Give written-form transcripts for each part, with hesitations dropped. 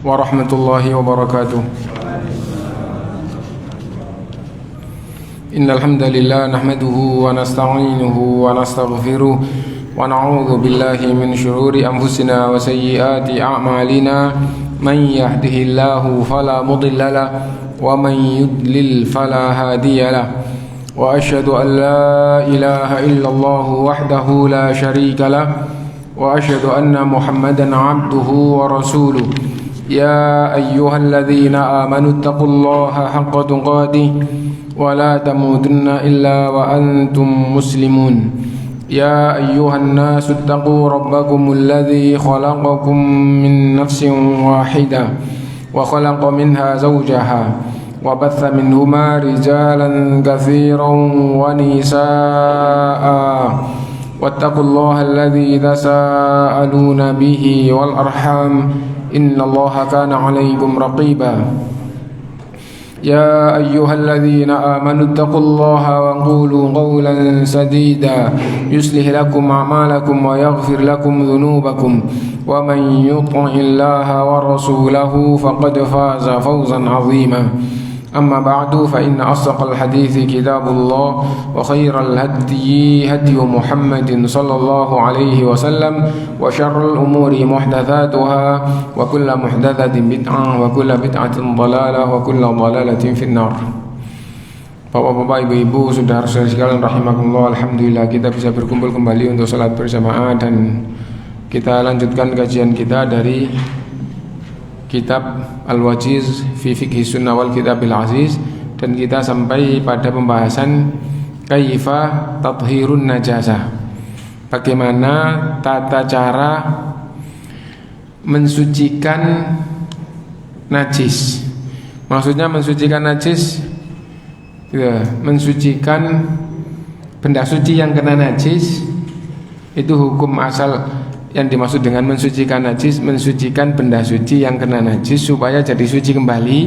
warahmatullahi wabarakatuh. Innal hamdalillah nahmaduhu wa nasta'inuhu wa nastaghfiruh wa na'udzu billahi min shururi anfusina wa sayyiati a'malina. Man yahdihillahu fala mudilla lahu wa man yudlil fala hadiya lahu. Wa asyhadu an la ilaha illallah wahdahu la syarika lahu wa asyhadu anna Muhammadan 'abduhu wa rasuluh. Ya ayyuhalladzina amanu taqullaha haqqa tuqatih wa la tamutunna illa wa antum muslimun. Ya ayyuhan nasu taqu rabbakumul ladzi khalaqakum min nafsin wahidah wa khalaqa minha zawjaha wa batha minhuma rijalan katsiran wa nisaa'a wattaqullaha alladzi tasaaluna bihi wal arham innallaha kana 'alaykum raqiba. Ya ayyuhalladzina amanu taqullaha wa qulu qawlan sadida yuslih lakum a'malakum wa yaghfir lakum dhunubakum wa man yuti'illaha wa rasulahu faqad faza fawzan 'azima. Amma ba'du fa inna asdaqal hadithi kitabullah wa khairal hadyi hadyu Muhammadin sallallahu alaihi wasallam wa syarrul umuri muhdatsatuha wa kullu muhdatsatin bid'ah wa kullu bid'atin dhalalah wa kullu dhalalatin finnar. Bapak-bapak, ibu-ibu, saudara-saudari sekalian rahimakumullah, alhamdulillah kita bisa berkumpul kembali untuk salat berjamaah dan kita lanjutkan kajian kita dari Kitab Al-Wajiz fi Fiqhi Sunnah wal Kitabil Aziz, dan kita sampai pada pembahasan kaifa tathhirun najasah, bagaimana tata cara mensucikan najis. Maksudnya mensucikan najis ya, mensucikan benda suci yang kena najis. Itu hukum asal yang dimaksud dengan mensucikan najis, mensucikan benda suci yang kena najis supaya jadi suci kembali.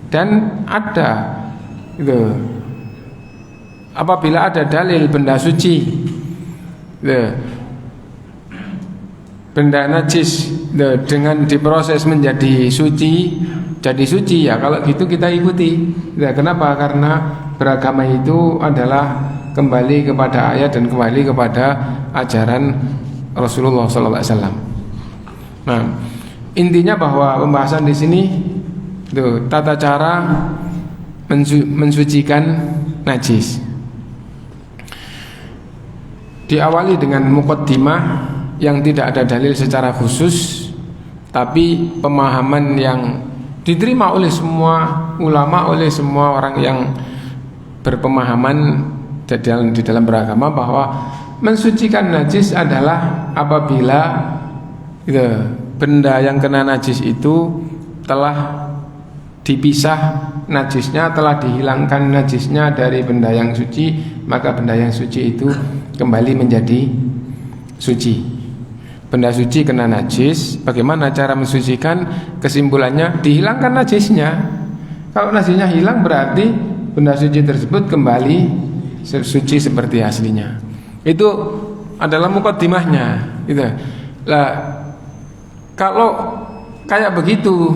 Dan ada gitu, apabila ada dalil benda suci gitu, benda najis gitu, dengan diproses menjadi suci, jadi suci, ya kalau gitu kita ikuti gitu. Kenapa? Karena beragama itu adalah kembali kepada ayat dan kembali kepada ajaran Rasulullah sallallahu alaihi wasallam. Nah, intinya bahwa pembahasan di sini tuh tata cara mensucikan najis. Diawali dengan muqaddimah yang tidak ada dalil secara khusus, tapi pemahaman yang diterima oleh semua ulama, oleh semua orang yang berpemahaman di dalam beragama, bahwa mensucikan najis adalah apabila gitu, benda yang kena najis itu telah dipisah najisnya, telah dihilangkan najisnya dari benda yang suci, maka benda yang suci itu kembali menjadi suci. Benda suci kena najis, bagaimana cara mensucikan? Kesimpulannya dihilangkan najisnya. Kalau najisnya hilang berarti benda suci tersebut kembali suci seperti aslinya. Itu adalah muqaddimahnya gitu. Lah, kalau kayak begitu,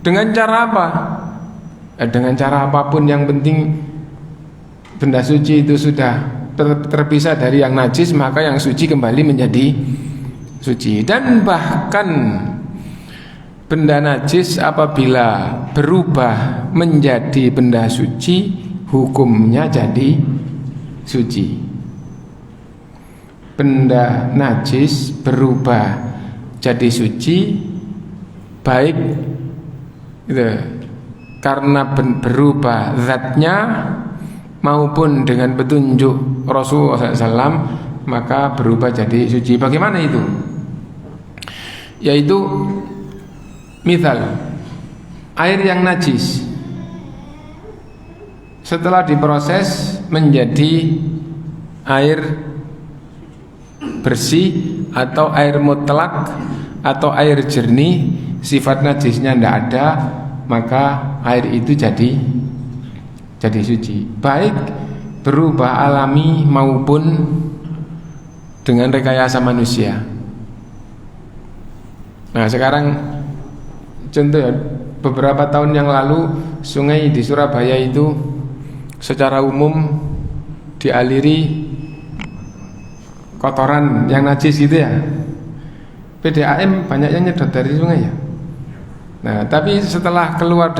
dengan cara apa? Dengan cara apapun, yang penting benda suci itu sudah terpisah dari yang najis, maka yang suci kembali menjadi suci. Dan bahkan benda najis apabila berubah menjadi benda suci, hukumnya jadi suci. Benda najis berubah jadi suci, baik gitu, karena berubah zatnya maupun dengan petunjuk Rasulullah SAW, maka berubah jadi suci. Bagaimana itu? Yaitu misal air yang najis setelah diproses menjadi air bersih atau air mutlak atau air jernih, sifat najisnya tidak ada, maka air itu jadi suci, baik berubah alami maupun dengan rekayasa manusia. Nah, sekarang Contoh ya, beberapa tahun yang lalu sungai di Surabaya itu secara umum dialiri kotoran yang najis gitu ya. PDAM banyak yang nyedot dari sungai ya. Nah, tapi setelah keluar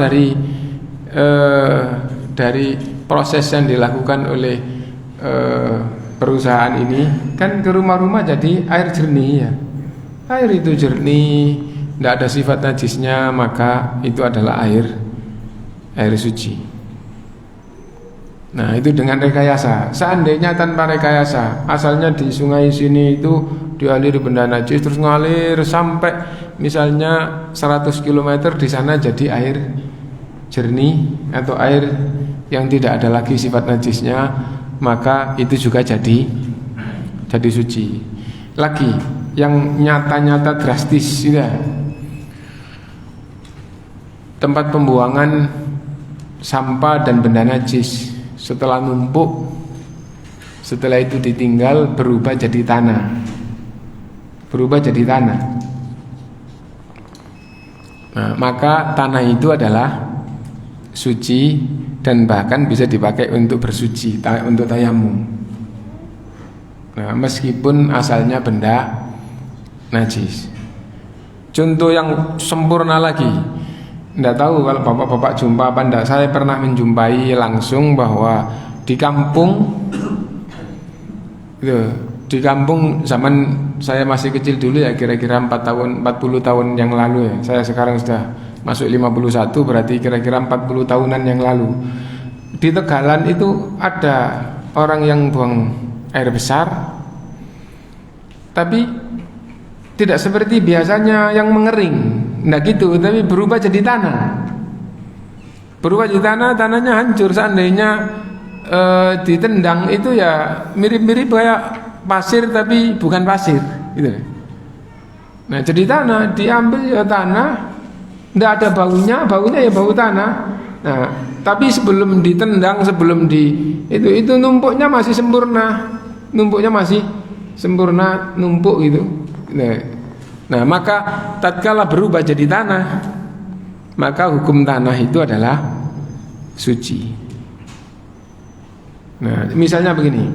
dari proses yang dilakukan oleh perusahaan ini, kan ke rumah-rumah jadi air jernih ya. Air itu jernih, tidak ada sifat najisnya, maka itu adalah air suci. Nah, itu dengan rekayasa. Seandainya tanpa rekayasa, asalnya di sungai sini itu dialiri benda najis terus ngalir sampai misalnya 100 km di sana jadi air jernih atau air yang tidak ada lagi sifat najisnya, maka itu juga jadi suci. Lagi yang nyata-nyata drastis ya. Tempat pembuangan sampah dan benda najis setelah numpuk, setelah itu ditinggal berubah jadi tanah. Nah, maka tanah itu adalah suci dan bahkan bisa dipakai untuk bersuci, untuk tayamum. Nah, meskipun asalnya benda najis. Contoh yang sempurna lagi, tidak tahu kalau bapak-bapak jumpa apa enggak. Saya pernah menjumpai langsung bahwa di kampung gitu, di kampung zaman saya masih kecil dulu ya, kira-kira 40 tahun yang lalu ya. Saya sekarang sudah masuk 51, berarti kira-kira 40 tahunan yang lalu. Di Tegalan itu ada orang yang buang air besar, tapi tidak seperti biasanya yang mengering, enggak gitu, tapi berubah jadi tanah. Tanahnya hancur. Seandainya ditendang itu ya mirip-mirip kayak pasir tapi bukan pasir gitu. Nah, jadi tanah, diambil ya tanah, enggak ada baunya ya bau tanah. Nah, tapi sebelum ditendang, itu numpuknya masih sempurna. Numpuk gitu. Nah, maka tatkala berubah jadi tanah, maka hukum tanah itu adalah suci. Nah, misalnya begini,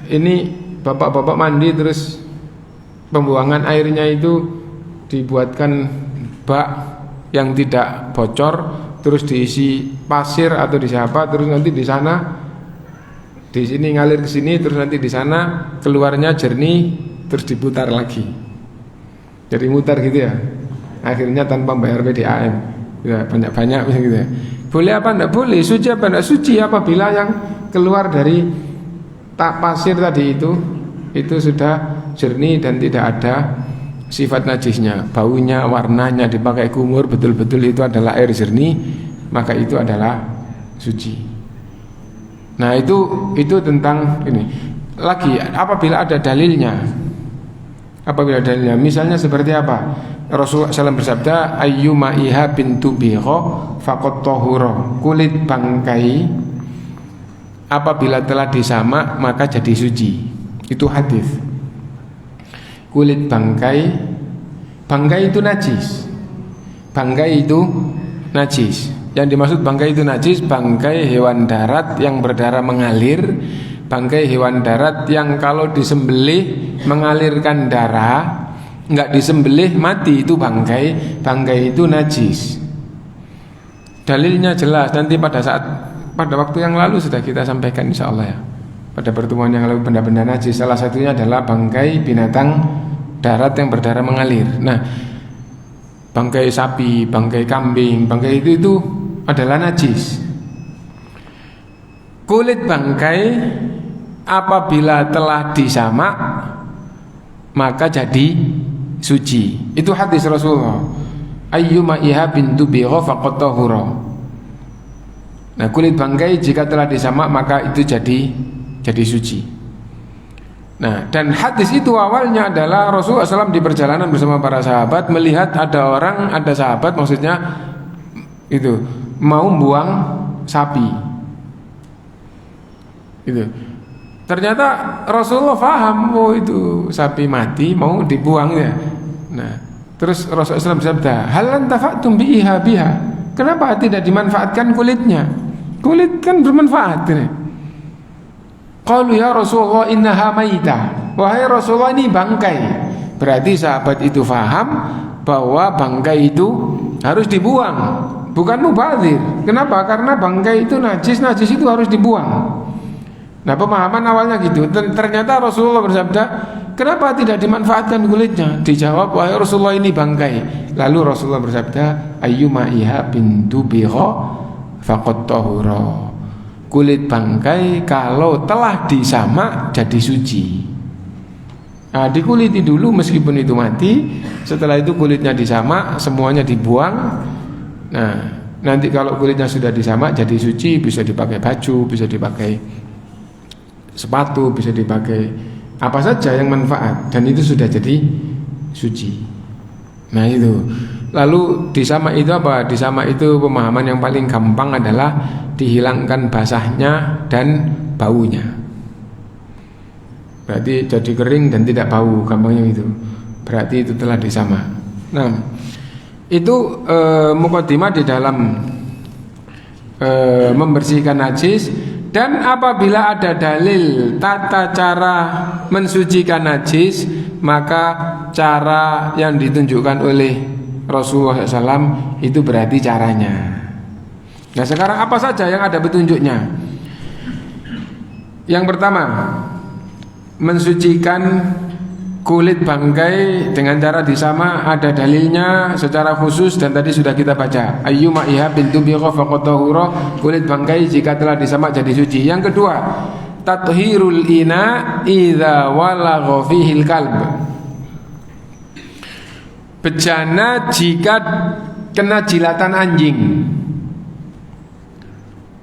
ini bapak-bapak mandi terus pembuangan airnya itu dibuatkan bak yang tidak bocor, terus diisi pasir atau diisi apa, terus nanti di sini ngalir ke sini, terus nanti di sana keluarnya jernih, terus diputar lagi. Jadi mutar gitu ya. Akhirnya tanpa bayar PDAM. Ya, banyak-banyak gitu ya. Boleh apa enggak boleh? Suci apa enggak suci apabila yang keluar dari pasir tadi itu sudah jernih dan tidak ada sifat najisnya, baunya, warnanya dipakai kumur, betul-betul itu adalah air jernih, maka itu adalah suci. Nah, itu tentang ini. Lagi apabila ada dalilnya. Misalnya seperti apa? Rasulullah SAW bersabda, ayyuma iha bintu bigha faqad tahura. Kulit bangkai apabila telah disamak maka jadi suci. Itu hadis. Kulit bangkai itu najis. Yang dimaksud bangkai itu najis, bangkai hewan darat yang berdarah mengalir, bangkai hewan darat yang kalau disembelih mengalirkan darah, enggak disembelih mati, itu bangkai itu najis. Dalilnya jelas, nanti pada waktu yang lalu sudah kita sampaikan insyaallah ya. Pada pertemuan yang lalu benda-benda najis, salah satunya adalah bangkai binatang darat yang berdarah mengalir. Nah, bangkai sapi, bangkai kambing, bangkai itu adalah najis. Kulit bangkai apabila telah disamak maka jadi suci. Itu hadis Rasulullah. Ayyuma iha bintu bigha faqad tahura. Nah, kulit bangkai jika telah disamak maka itu jadi suci. Nah, dan hadis itu awalnya adalah Rasulullah SAW di perjalanan bersama para sahabat melihat ada sahabat maksudnya itu mau buang sapi. Itu. Ternyata Rasulullah paham, oh itu sapi mati mau dibuang ya. Nah, Terus Rasulullah SAW bersabda, hal antafa'tum biha biha. Kenapa tidak dimanfaatkan kulitnya? Kulit kan bermanfaat ini. Qalu ya Rasulullah innaha maitah. Wahai Rasulullah, ini bangkai. Berarti sahabat itu faham bahwa bangkai itu harus dibuang, bukan mubadzir. Kenapa? Karena bangkai itu najis itu harus dibuang. Nah, pemahaman awalnya gitu. Ternyata Rasulullah bersabda, kenapa tidak dimanfaatkan kulitnya? Dijawab, wahai Rasulullah, ini bangkai. Lalu Rasulullah bersabda, ayyuma iha bintu bigha faqad tahura. Kulit bangkai kalau telah disamak jadi suci. Nah, dikuliti dulu meskipun itu mati. Setelah itu kulitnya disamak, semuanya dibuang. Nah, nanti kalau kulitnya sudah disamak jadi suci, bisa dipakai baju, bisa dipakai sepatu, bisa dipakai apa saja yang manfaat, dan itu sudah jadi suci. Nah itu. Lalu disamak itu apa? Disamak itu pemahaman yang paling gampang adalah dihilangkan basahnya dan baunya. Berarti jadi kering dan tidak bau, gampangnya itu. Berarti itu telah disamak. Nah, itu mukaddimah di dalam membersihkan najis. Dan apabila ada dalil tata cara mensucikan najis, maka cara yang ditunjukkan oleh Rasulullah SAW itu berarti caranya. Nah, sekarang apa saja yang ada petunjuknya? Yang pertama, mensucikan kulit bangkai dengan cara disama, ada dalilnya secara khusus dan tadi sudah kita baca. Ayyuma iha bintu bigha faqad tahura, kulit bangkai jika telah disama jadi suci. Yang kedua, tathhirul ina idza walagha fihil kalb. Bejana jika kena jilatan anjing.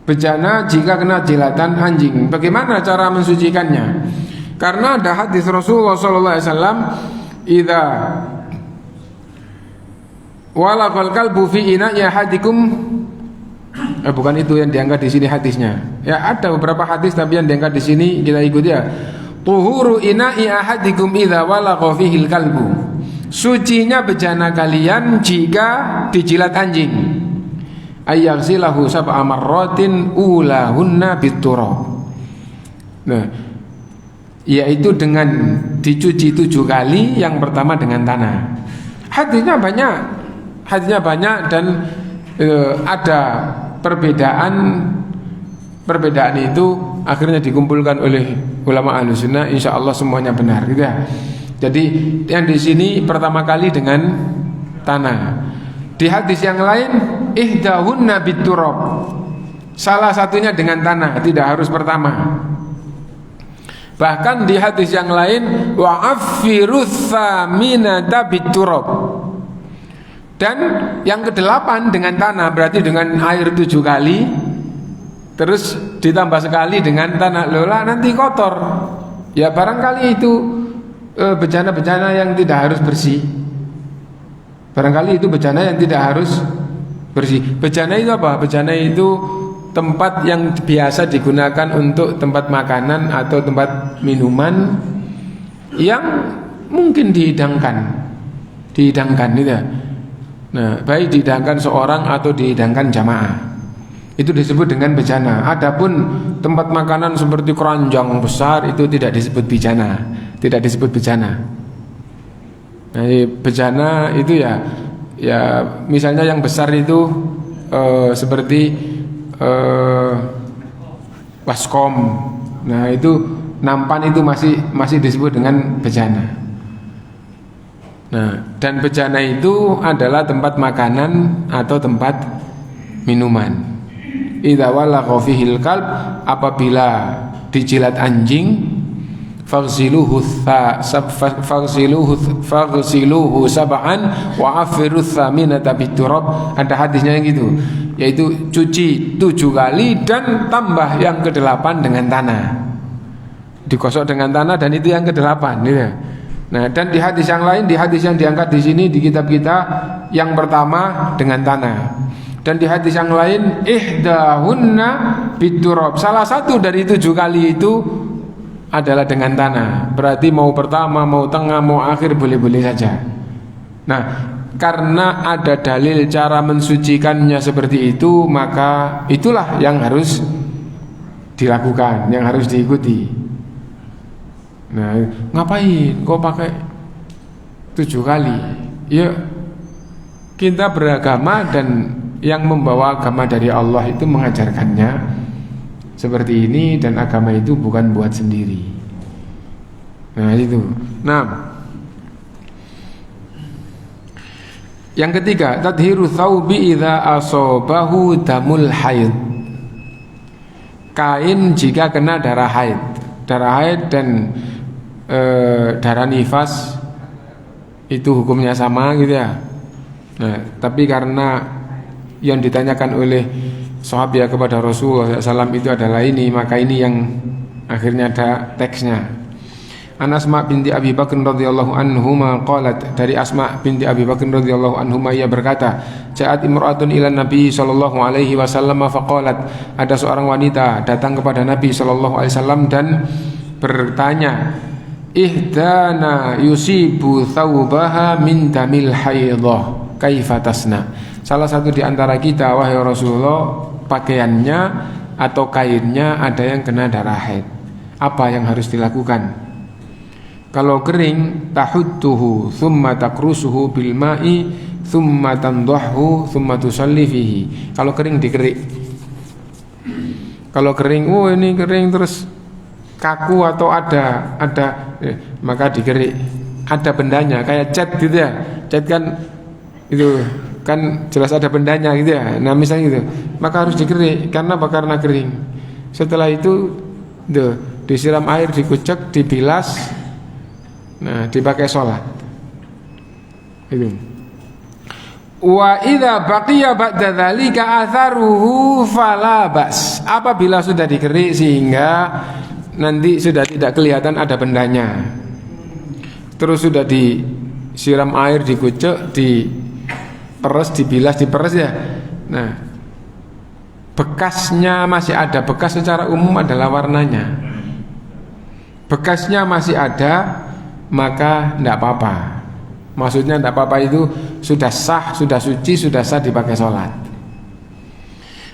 Bejana jika kena jilatan anjing. Bagaimana cara mensucikannya? Karena ada hadis Rasulullah SAW, idza walagal kalbu fi ina'i ahadikum. Bukan itu yang diangkat di sini hadisnya. Ya, ada beberapa hadis tapi yang diangkat di sini kita ikut ya. Tuhuru ina'i ahadikum idza walagha fihil kalbu. Sucinya bejana kalian jika dijilat anjing. Ayyaghsilahu sab'a marratin ulahunna biturab. Nah, yaitu dengan dicuci 7 kali, yang pertama dengan tanah. Hadisnya banyak dan ada perbedaan itu akhirnya dikumpulkan oleh ulama Ahlussunnah, insyaallah semuanya benar gitu ya. Jadi yang di sini pertama kali dengan tanah. Di hadis yang lain ihdahunna biturab. Salah satunya dengan tanah, tidak harus pertama. Bahkan di hadis yang lain wa'affirus tsaminata biturab. Dan yang ke-8 dengan tanah, berarti dengan air 7 kali, terus ditambah sekali dengan tanah. Lola nanti kotor. Ya barangkali itu bejana-bejana yang tidak harus bersih. Barangkali itu bejana yang tidak harus bersih. Bejana itu apa? Bejana itu tempat yang biasa digunakan untuk tempat makanan atau tempat minuman yang mungkin dihidangkan gitu. Nah, baik dihidangkan seorang atau dihidangkan jamaah, itu disebut dengan bejana. Adapun tempat makanan seperti keranjang besar itu tidak disebut bejana, Nah, bejana itu ya misalnya yang besar itu seperti waskom. Nah, itu nampan itu masih disebut dengan bejana. Nah, dan bejana itu adalah tempat makanan atau tempat minuman. Idza walagha fihil kalb, apabila dijilat anjing, faghsiluhu sab'an wa afirus tsaminata biturab. Ada hadisnya yang gitu, yaitu cuci 7 kali dan tambah yang ke-8 dengan tanah. Digosok dengan tanah dan itu yang ke-8 gitu. Nah, dan di hadis yang lain, di hadis yang diangkat di sini di kitab kita, yang pertama dengan tanah. Dan di hadis yang lain ihdahunna biturab. Salah satu dari 7 kali itu adalah dengan tanah. Berarti mau pertama, mau tengah, mau akhir boleh-boleh saja. Nah, karena ada dalil cara mensucikannya seperti itu, maka itulah yang harus dilakukan, yang harus diikuti. Nah, ngapain kok pakai 7 kali? Ya, kita beragama dan yang membawa agama dari Allah itu mengajarkannya seperti ini, dan agama itu bukan buat sendiri. Nah, itu. Nah, yang ketiga, tadhiru thawbi idza asobahu damul haid. Kain jika kena darah haid. Darah haid dan darah nifas itu hukumnya sama gitu ya. Nah, tapi karena yang ditanyakan oleh sahabat kepada Rasulullah SAW itu adalah ini, maka ini yang akhirnya ada teksnya. An Asma binti Abi Bakr radhiyallahu anhuma qalat, dari Asma binti Abi Bakr radhiyallahu anhuma ia berkata, ja'at imra'atun ila Nabi sallallahu alaihi wasallam faqalat, ada seorang wanita datang kepada Nabi sallallahu alaihi wasallam dan bertanya, ihdana yusibu thawbaha min damil haidhah kaifa tasna. Salah satu di antara kita wahai Rasulullah, pakaiannya atau kainnya ada yang kena darah haid. Apa yang harus dilakukan? Kalau kering, tahudduhu thumma takrusuhu bil ma'i thumma tandahhu thumma tusalli fihi. Kalau kering dikerik. Kalau kering, oh ini kering terus kaku atau ada maka dikerik. Ada bendanya kayak cat gitu ya. Cat kan itu kan jelas ada bendanya gitu ya. Nah, misalnya gitu, maka harus dikerik karena kering. Setelah itu disiram air, dikucek, dibilas. Nah, dipakai sholat. Itu. Wa idza baqiya ba'da dzalika atharuhu fala bas. Apabila sudah dikerik sehingga nanti sudah tidak kelihatan ada bendanya, terus sudah disiram air, dikucek, diperes, dibilas, diperes ya. Nah, bekasnya masih ada. Bekas secara umum adalah warnanya. Bekasnya masih ada, maka tidak apa-apa. Maksudnya tidak apa-apa itu sudah sah, sudah suci, sudah sah dipakai sholat.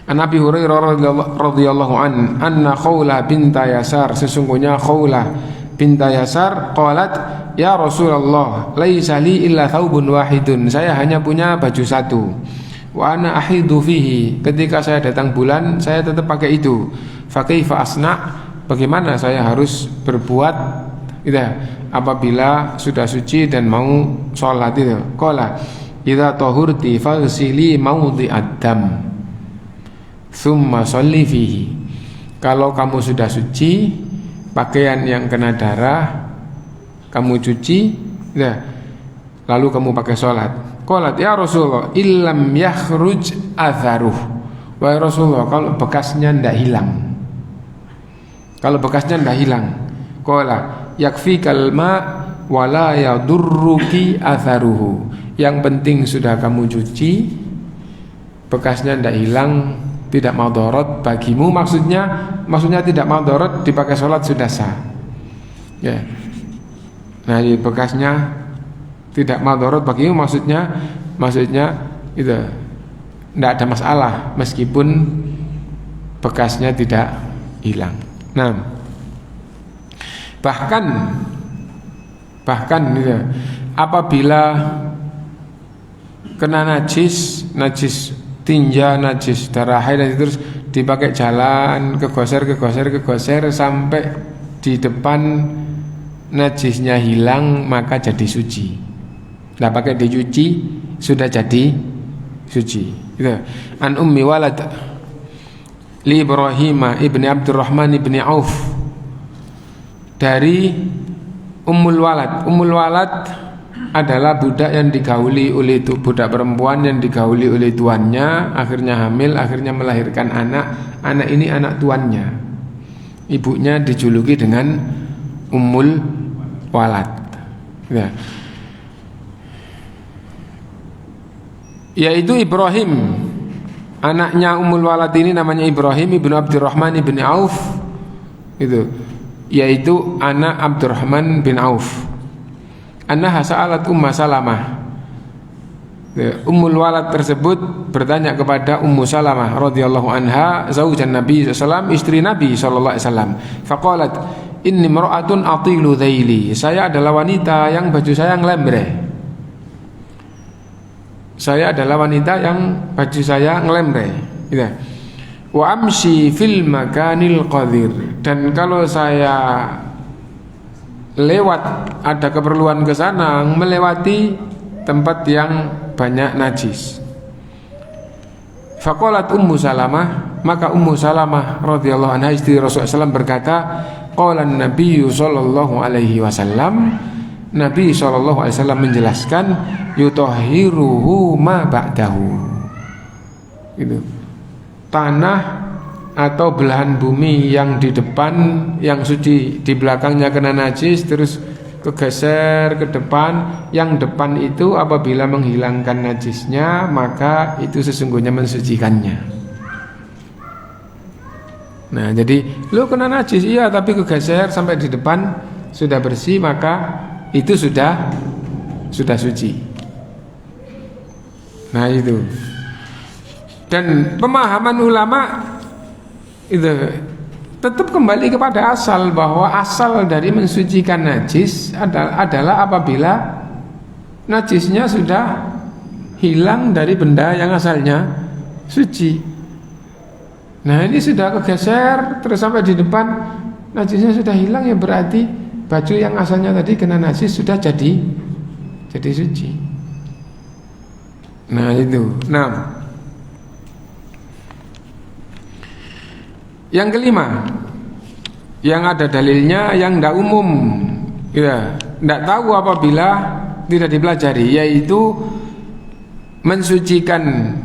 An Abi Hurairah radhiyallahu anna Khawlah binta Yasar, sesungguhnya Khawlah binta Yasar qalat, ya Rasulullah, laisa li illa thawbun wahidun, saya hanya punya baju satu. Wa ana ahidu fihi, ketika saya datang bulan saya tetap pakai itu. Fa kaifa asna, bagaimana saya harus berbuat gitu apabila sudah suci dan mau sholat itu? Qala idza tahurti faghsili mawdi'ad dam thumma sholli fihi. Kalau kamu sudah suci, pakaian yang kena darah kamu cuci ya, lalu kamu pakai sholat. Qalat ya Rasulullah illam yakhruj atharuh, wahai Rasulullah kalau bekasnya ndak hilang, kalau bekasnya ndak hilang. Qala yakfikal ma wala yadurruki atharuhu, yang penting sudah kamu cuci, bekasnya ndak hilang, tidak madharat bagimu, maksudnya tidak madharat, dipakai sholat sudah sah ya. Nah, bekasnya tidak madharat bagimu, maksudnya itu tidak ada masalah meskipun bekasnya tidak hilang. Nah, bahkan gitu, apabila kena najis tinja, najis darah haid, terus dipakai jalan, kegoser sampai di depan najisnya hilang, maka jadi suci. Nah, pakai dicuci sudah jadi suci. Gitu. An Ummi Walad li Ibrahim ibni Abdurrahman ibni Auf, dari Ummul Walad adalah budak yang digauli oleh budak perempuan yang digauli oleh tuannya, akhirnya hamil, akhirnya melahirkan anak ini anak tuannya. Ibunya dijuluki dengan Ummul Walad ya. Yaitu Ibrahim, anaknya Ummul Walad ini namanya Ibrahim ibnu Abdurrahman ibni Auf itu, yaitu anak Abdurrahman bin Auf. Annaha sa'alat Umma Salamah, Ummul Walad tersebut bertanya kepada Ummu Salamah radhiyallahu anha, zaujan Nabi sallallahu istri Nabi sallallahu alaihi wasallam. Faqalat, inni mar'atun atilu dhaili. Saya adalah wanita yang baju saya ngelembre. Saya adalah wanita yang baju saya ngelembre. Gitu. Wa amshi fil makanil qadir. Dan kalau saya lewat ada keperluan ke sana, melewati tempat yang banyak najis. Faqalat Ummu Salamah, maka Ummu Salamah radhiyallahu anha istri Rasulullah SAW berkata, qala Nabi sallallahu alaihi wasallam, Nabi sallallahu alaihi wasallam menjelaskan, yutahhiruhu ma ba'dahu. Itu tanah atau belahan bumi yang di depan yang suci, di belakangnya kena najis, terus kegeser ke depan, yang depan itu apabila menghilangkan najisnya maka itu sesungguhnya mensucikannya. Nah jadi lu kena najis, iya, tapi kegeser sampai di depan sudah bersih, maka itu sudah suci. Nah itu. Dan pemahaman ulama itu tetap kembali kepada asal, bahwa asal dari mensucikan najis adalah apabila najisnya sudah hilang dari benda yang asalnya suci. Nah ini sudah kegeser terus sampai di depan najisnya sudah hilang, ya berarti baju yang asalnya tadi kena najis sudah jadi suci. Nah itu. Nah, yang kelima, yang ada dalilnya yang tidak umum, ya, tidak tahu apabila tidak dipelajari, yaitu mensucikan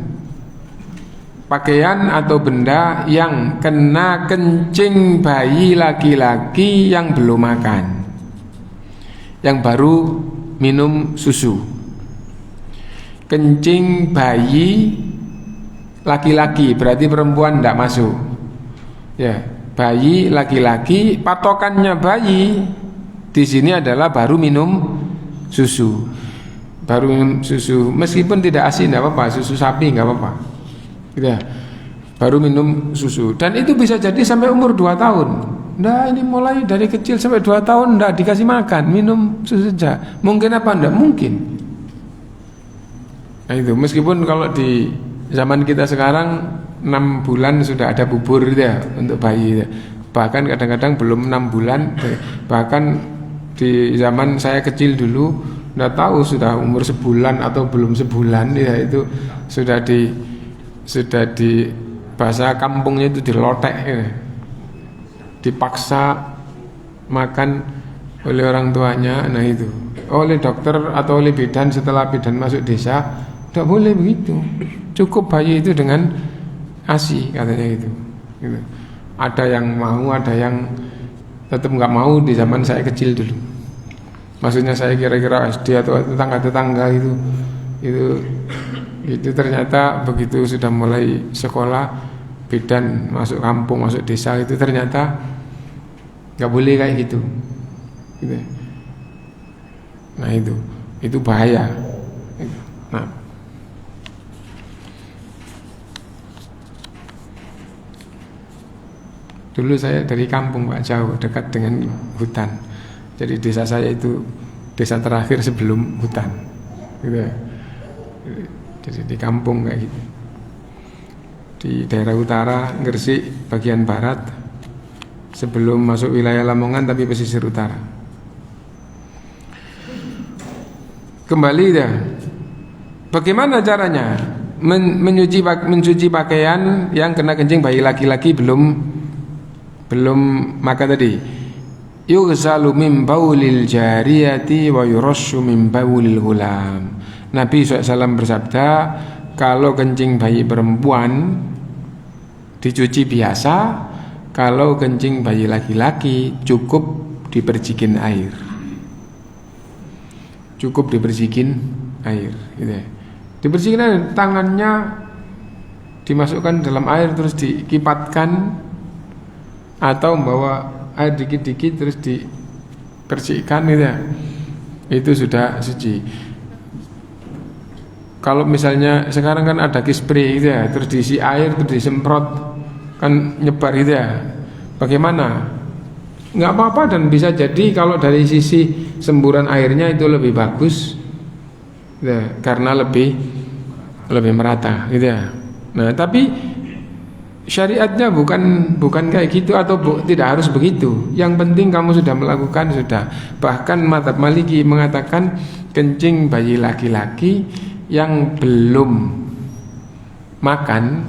pakaian atau benda yang kena kencing bayi laki-laki yang belum makan, yang baru minum susu. Kencing bayi laki-laki berarti perempuan tidak masuk. Ya, bayi laki-laki, patokannya bayi di sini adalah baru minum susu. Baru minum susu, meskipun tidak asin tidak apa-apa, susu sapi nggak apa-apa. Gitu ya. Baru minum susu, dan itu bisa jadi sampai umur 2 tahun. Nah ini mulai dari kecil sampai 2 tahun tidak dikasih makan, minum susu saja. Mungkin apa? Tidak mungkin. Nah itu, meskipun kalau di zaman kita sekarang 6 bulan sudah ada bubur gitu ya, untuk bayi ya. Bahkan kadang-kadang belum 6 bulan. Bahkan di zaman saya kecil dulu nggak tahu sudah umur sebulan atau belum sebulan ya, itu sudah di bahasa kampungnya itu dilotek ya. Dipaksa makan oleh orang tuanya. Nah itu oleh dokter atau oleh bidan, setelah bidan masuk desa tidak boleh begitu, cukup bayi itu dengan ASI katanya gitu. Ada yang mau, ada yang tetap nggak mau di zaman saya kecil dulu. Maksudnya saya kira-kira SD atau tetangga-tetangga itu ternyata begitu sudah mulai sekolah, bidan masuk kampung, masuk desa, itu ternyata nggak boleh kayak gitu. Nah itu bahaya. Nah, dulu saya dari kampung Pak, jauh, dekat dengan hutan. Jadi desa saya itu desa terakhir sebelum hutan, gitu ya. Jadi di kampung kayak gitu. Di daerah utara, Gresik bagian barat, sebelum masuk wilayah Lamongan tapi pesisir utara. Kembali ya, bagaimana caranya mencuci pakaian yang kena kencing bayi laki-laki belum maka tadi, yughsalu min baulil jariyati wa yurashu min baulil ghulam. Nabi SAW bersabda, kalau kencing bayi perempuan dicuci biasa, kalau kencing bayi laki-laki cukup dipercikin air. Cukup dipercikin air, gitu ya. Dipercikin air, tangannya dimasukkan dalam air terus dikipatkan, atau membawa air dikit-dikit terus dipercikan gitu ya, itu sudah suci. kalau misalnya sekarang kan ada spray gitu ya, terus diisi air terus disemprot kan nyebar gitu ya. Bagaimana? Nggak apa-apa, dan bisa jadi kalau dari sisi semburan airnya itu lebih bagus ya, karena lebih merata gitu ya. Nah, tapi syariatnya bukan kayak gitu, atau tidak harus begitu. Yang penting kamu sudah melakukan, sudah. Bahkan mazhab Maliki mengatakan kencing bayi laki-laki yang belum makan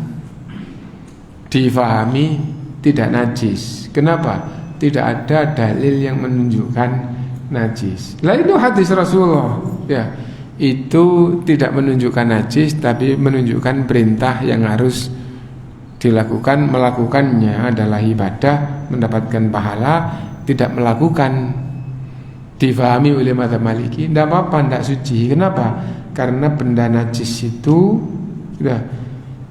difahami tidak najis. Kenapa? Tidak ada dalil yang menunjukkan najis. Lah itu hadis Rasulullah ya. Itu tidak menunjukkan najis, tapi menunjukkan perintah yang harus dilakukan. Melakukannya adalah ibadah, mendapatkan pahala. Tidak melakukan difahami oleh mazhab Maliki tidak apa-apa, tidak suci. Kenapa? Karena benda najis itu ya,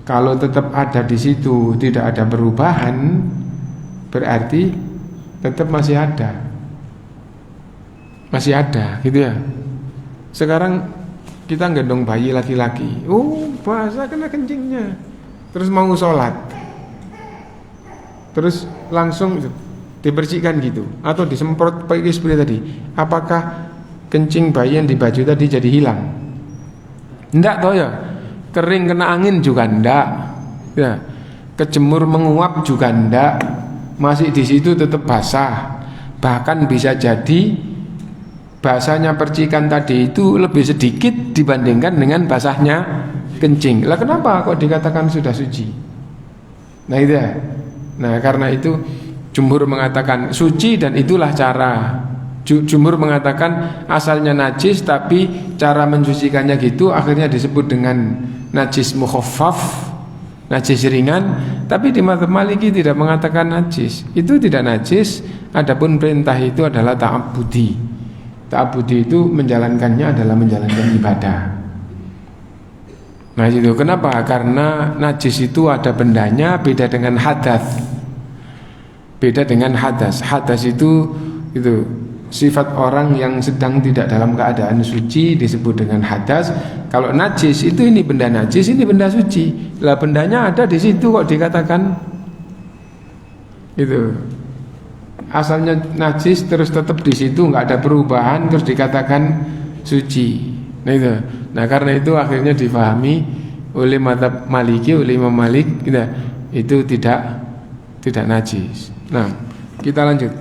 kalau tetap ada di situ tidak ada perubahan, berarti tetap masih ada gitu ya. Sekarang kita gendong bayi laki-laki, basah kena kencingnya, terus mau sholat, terus langsung dibersihkan gitu, atau disemprot pakai spray tadi, apakah kencing bayi yang di baju tadi jadi hilang? Enggak toh ya. Kering kena angin juga enggak ya. Kejemur menguap juga enggak, masih di situ tetap basah. Bahkan bisa jadi basahnya percikan tadi itu lebih sedikit dibandingkan dengan basahnya kencing. Lah kenapa kok dikatakan sudah suci? Nah itu ya. Nah karena itu jumhur mengatakan suci, dan itulah cara. Jumhur mengatakan asalnya najis, tapi cara mensucikannya gitu akhirnya disebut dengan najis mukhaffaf, najis ringan. Tapi di mazhab Maliki tidak mengatakan najis. Itu tidak najis. Adapun perintah itu adalah ta'abbudi. Ta'abbudi itu menjalankannya adalah menjalankan ibadah. Nah itu kenapa? Karena najis itu ada bendanya, beda dengan hadas. Beda dengan hadas. Hadas itu sifat orang yang sedang tidak dalam keadaan suci disebut dengan hadas. Kalau najis itu ini benda najis, ini benda suci. Lah bendanya ada di situ kok dikatakan itu asalnya najis terus tetap di situ, nggak ada perubahan terus dikatakan suci. Nah itu. Nah karena itu akhirnya difahami oleh mazhab Maliki, oleh Imam Malik itu tidak najis. Nah kita lanjut.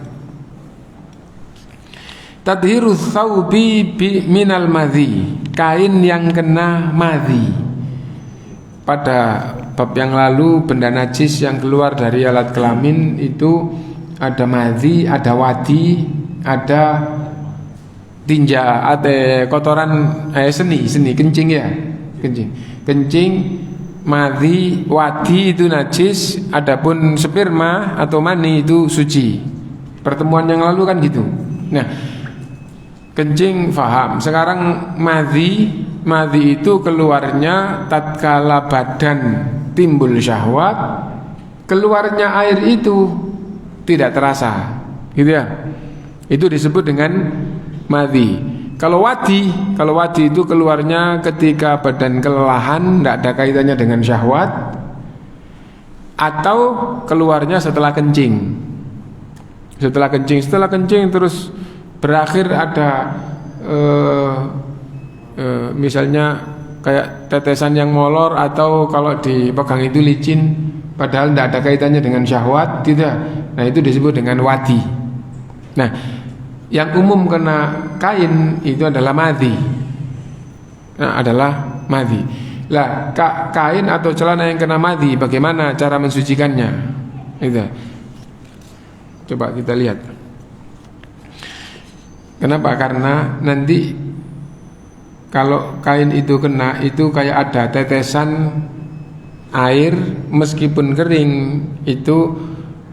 Tadhirus thawbi minal madhi, kain yang kena madhi. Pada bab yang lalu benda najis yang keluar dari alat kelamin itu ada madhi, ada wadi, ada tinja, ada kotoran seni kencing ya, kencing madhi, wadi itu najis. Adapun sperma atau mani itu suci. Pertemuan yang lalu kan gitu. Nah kencing faham. Sekarang madhi itu keluarnya tatkala badan timbul syahwat, keluarnya air itu tidak terasa, gitu ya. Itu disebut dengan madhi. Kalau wadi itu keluarnya ketika badan kelelahan, tidak ada kaitannya dengan syahwat, atau keluarnya setelah kencing. Setelah kencing terus berakhir ada misalnya kayak tetesan yang molor, atau kalau dipegang itu licin padahal tidak ada kaitannya dengan syahwat, tidak. Nah itu disebut dengan wadi. Nah yang umum kena kain itu adalah madhi. Lah kain atau celana yang kena madhi, bagaimana cara mensucikannya? Itu coba kita lihat. Kenapa? Karena nanti kalau kain itu kena, itu kayak ada tetesan air, meskipun kering itu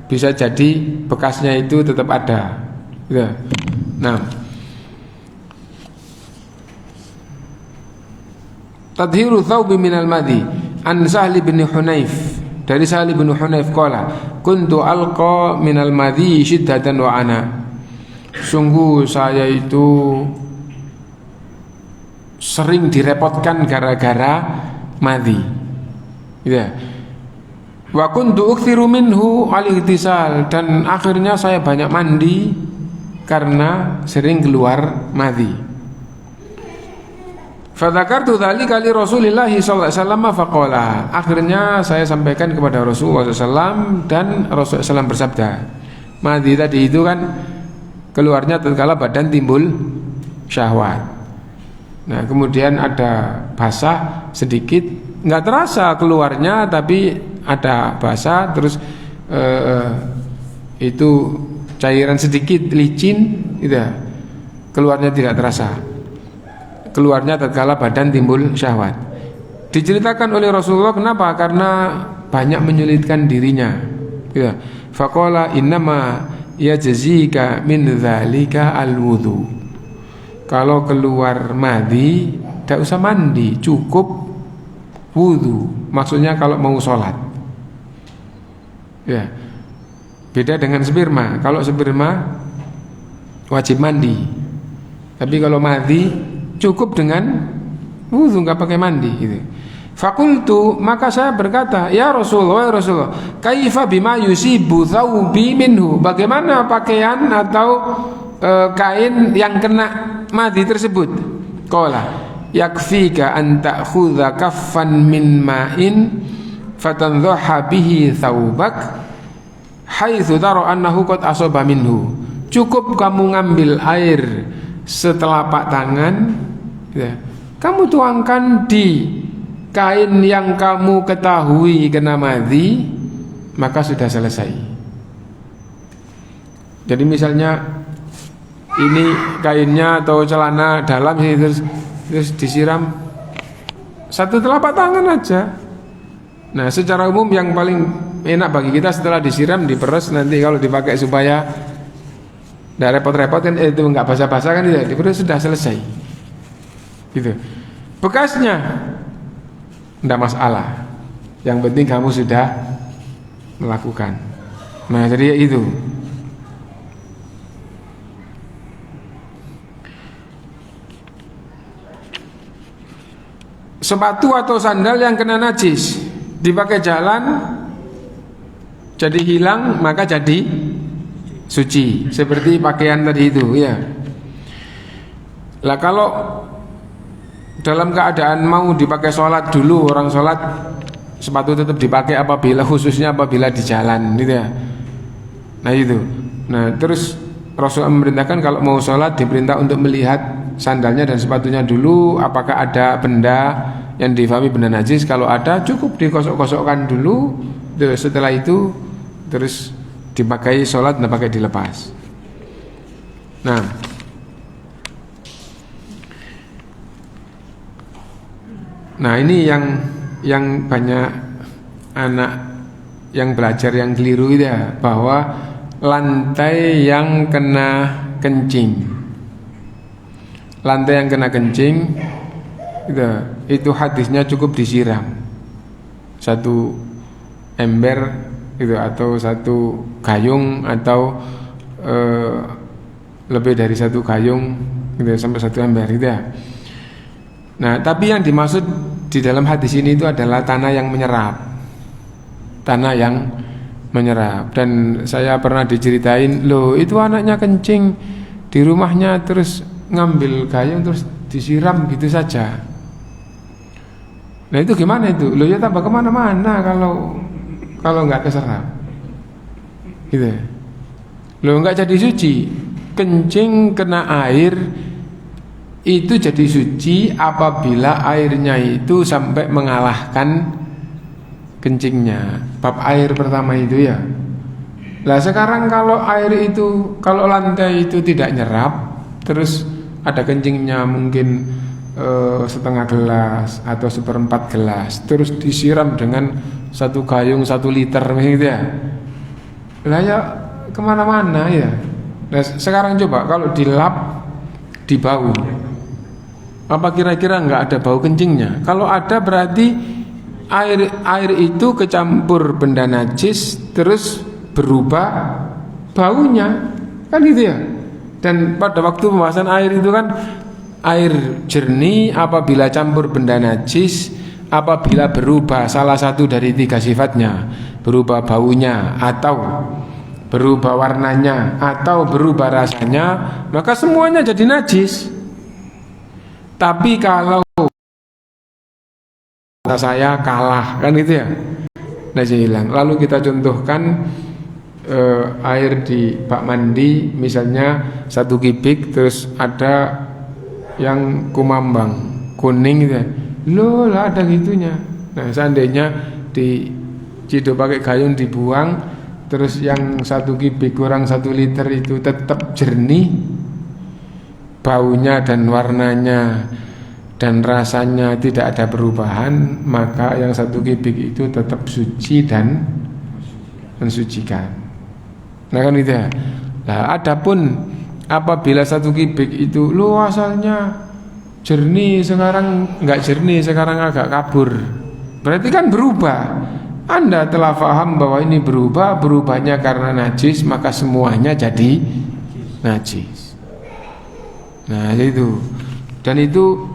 bisa jadi bekasnya itu tetap ada. Ya. Nah, tadhiru thawbi minal madhi an Sahli bin Hunayf, dari Sahli bin Hunayf qala kuntu alqa minal madhi shiddatan wa ana, sungguh saya itu sering direpotkan gara-gara madhi. Ya. Wa kuntu ukthiru minhu al-ightisal, dan akhirnya saya banyak mandi karena sering keluar madhi. Fadzakartu dzalika li Rasulillah sallallahu alaihi wasallam faqala. Akhirnya saya sampaikan kepada Rasulullah SAW, dan Rasulullah SAW bersabda, madhi tadi itu kan keluarnya tatkala badan timbul syahwat. Nah, kemudian ada basah sedikit, nggak terasa keluarnya, tapi ada basah, terus itu cairan sedikit licin, gitu, keluarnya tidak terasa. Keluarnya tatkala badan timbul syahwat. Diceritakan oleh Rasulullah, kenapa? Karena banyak menyulitkan dirinya. Ya. Faqala innama yajzika min dzalika alwudu. Kalau keluar madhi, tidak usah mandi, cukup wudu. Maksudnya kalau mau sholat. Ya. Beda dengan sperma. Kalau sperma wajib mandi. Tapi kalau madhi cukup dengan wudu, nggak pakai mandi gitu. Fakultu, maka saya berkata, ya Rasulullah, kaifa bima yusibu thawbi minhu, bagaimana pakaian atau kain yang kena madhi tersebut? Qala yakfika an ta'khudha kaffan min ma'in fatandhaha bihi thawbak haitsu tara annahu qad asaba minhu. Cukup kamu ngambil air setelapak tangan, ya, kamu tuangkan di kain yang kamu ketahui kena madhi, maka sudah selesai. Jadi misalnya ini kainnya atau celana dalam ini, terus disiram satu telapak tangan aja. Nah, secara umum yang paling enak bagi kita setelah disiram diperes, nanti kalau dipakai supaya tidak repot-repot kan, itu nggak basah-basah kan, diperes sudah selesai. Gitu. Bekasnya tidak masalah. Yang penting kamu sudah melakukan. Nah, jadi itu. Sepatu atau sandal yang kena najis dipakai jalan jadi hilang, maka jadi suci, seperti pakaian tadi itu, ya. Lah kalau dalam keadaan mau dipakai sholat dulu, orang sholat sepatu tetap dipakai apabila, khususnya apabila di jalan, gitu ya. Nah itu. Nah terus Rasulullah memerintahkan kalau mau sholat diperintah untuk melihat sandalnya dan sepatunya dulu, apakah ada benda yang difahami benda najis. Kalau ada cukup dikosok-kosokkan dulu. Setelah itu terus dipakai sholat, tidak pakai dilepas. Nah ini yang banyak anak yang belajar yang keliru itu ya, bahwa lantai yang kena kencing, lantai yang kena kencing itu hadisnya cukup disiram satu ember gitu, atau satu gayung, atau lebih dari satu gayung gitu, sampai satu ember gitu ya. Nah tapi yang dimaksud di dalam hadis ini itu adalah tanah yang menyerap, tanah yang menyerap. Dan saya pernah diceritain, loh itu anaknya kencing di rumahnya terus ngambil gayung terus disiram gitu saja. Nah itu gimana itu? Loh ya tambah kemana-mana kalau nggak keserap, gitu. Loh nggak jadi suci. Kencing kena air itu jadi suci apabila airnya itu sampai mengalahkan kencingnya. Bab air pertama itu ya. Lah sekarang kalau air itu, kalau lantai itu tidak nyerap, terus ada kencingnya mungkin setengah gelas atau seperempat gelas, terus disiram dengan satu gayung 1 liter gitu ya. Lah ya kemana-mana ya. Nah sekarang coba kalau dilap di bau, apa kira-kira nggak ada bau kencingnya? Kalau ada berarti air itu kecampur benda najis terus berubah baunya, kan gitu ya. Dan pada waktu pembahasan air itu kan air jernih apabila campur benda najis, apabila berubah salah satu dari 3 sifatnya, berubah baunya atau berubah warnanya atau berubah rasanya, maka semuanya jadi najis. Tapi kalau saya kalah, kan gitu ya, najis hilang. Lalu kita contohkan air di bak mandi misalnya 1 kubik, terus ada yang kumambang kuning gitu ya. Loh lah ada gitunya. Nah seandainya diciduk pakai gayung dibuang, terus yang 1 kubik kurang 1 liter itu tetap jernih, baunya dan warnanya dan rasanya tidak ada perubahan, maka yang 1 kubik itu tetap suci dan mensucikan. Nah kan itu ya. Nah adapun apabila 1 kubik itu asalnya jernih, sekarang enggak jernih, sekarang agak kabur, berarti kan berubah. Anda telah paham bahwa ini berubahnya karena najis, maka semuanya jadi najis. Nah itu. Dan itu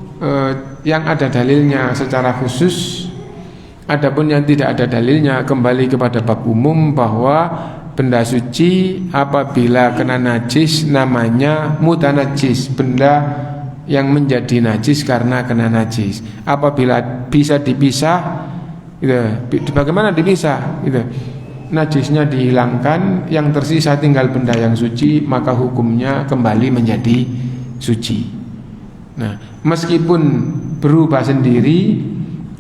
yang ada dalilnya secara khusus. Adapun yang tidak ada dalilnya kembali kepada bab umum bahwa benda suci apabila kena najis namanya mutanajis, benda yang menjadi najis karena kena najis. Apabila bisa dipisah, gitu. Bagaimana dipisah? Gitu. Najisnya dihilangkan, yang tersisa tinggal benda yang suci, maka hukumnya kembali menjadi suci. Nah, meskipun berubah sendiri,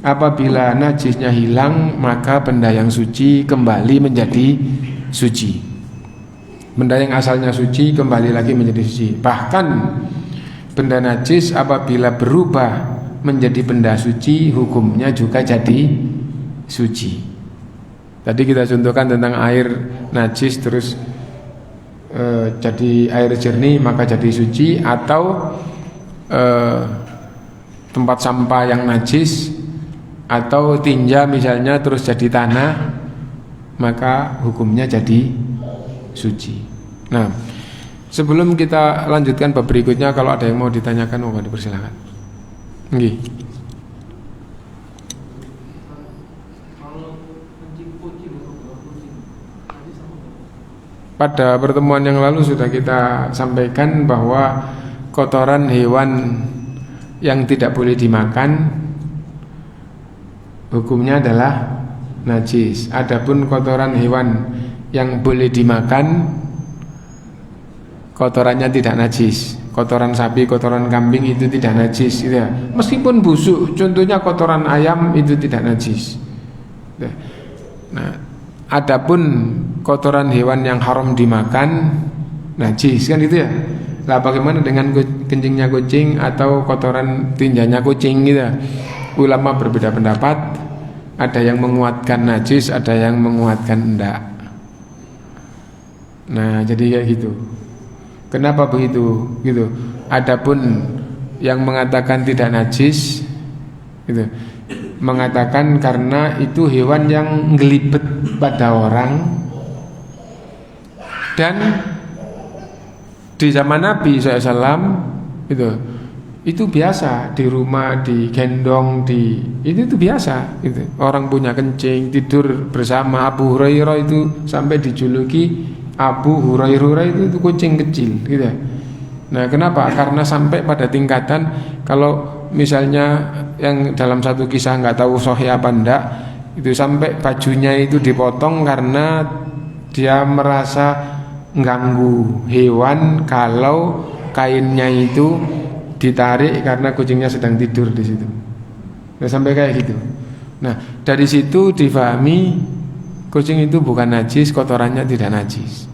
apabila najisnya hilang, maka benda yang suci kembali menjadi suci. Benda yang asalnya suci kembali lagi menjadi suci. Bahkan benda najis apabila berubah menjadi benda suci, hukumnya juga jadi suci. Tadi kita contohkan tentang air najis terus jadi air jernih maka jadi suci, atau tempat sampah yang najis atau tinja misalnya terus jadi tanah, maka hukumnya jadi suci. Nah, sebelum kita lanjutkan bab berikutnya, kalau ada yang mau ditanyakan, mohon dipersilakan. Nggih. Pada pertemuan yang lalu sudah kita sampaikan bahwa kotoran hewan yang tidak boleh dimakan hukumnya adalah najis. Adapun kotoran hewan yang boleh dimakan, kotorannya tidak najis. Kotoran sapi, kotoran kambing itu tidak najis, gitu ya. Meskipun busuk, contohnya kotoran ayam itu tidak najis. Nah, adapun kotoran hewan yang haram dimakan najis, kan gitu ya. Lah bagaimana dengan kencingnya kucing atau kotoran tinjanya kucing, gitu ya. Ulama berbeda pendapat. Ada yang menguatkan najis, ada yang menguatkan enggak. Nah, jadi kayak gitu. Kenapa begitu? Gitu. Adapun yang mengatakan tidak najis, gitu, mengatakan karena itu hewan yang ngelibet pada orang, dan di zaman Nabi SAW itu biasa, di rumah digendong, itu biasa. Gitu. Orang punya kencing tidur bersama. Abu Hurairah itu sampai dijuluki Abu Hurairah itu kucing kecil, gitu. Nah, kenapa? Karena sampai pada tingkatan kalau misalnya yang dalam satu kisah nggak tahu sahih apa enggak, itu sampai bajunya itu dipotong karena dia merasa ganggu hewan kalau kainnya itu ditarik karena kucingnya sedang tidur di situ. Nah, sampai kayak gitu. Nah, dari situ difahami kucing itu bukan najis, kotorannya tidak najis.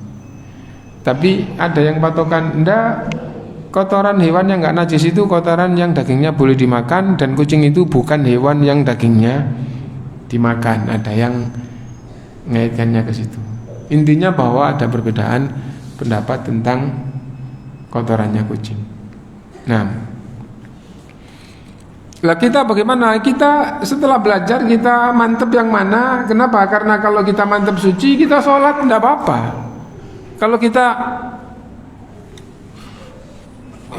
Tapi ada yang patokan, enggak, kotoran hewan yang enggak najis itu kotoran yang dagingnya boleh dimakan, dan kucing itu bukan hewan yang dagingnya dimakan. Ada yang mengaitkannya ke situ. Intinya bahwa ada perbedaan pendapat tentang kotorannya kucing. Nah, lah kita bagaimana? Kita setelah belajar kita mantep yang mana? Kenapa? Karena kalau kita mantep suci, kita sholat tidak apa-apa. Kalau kita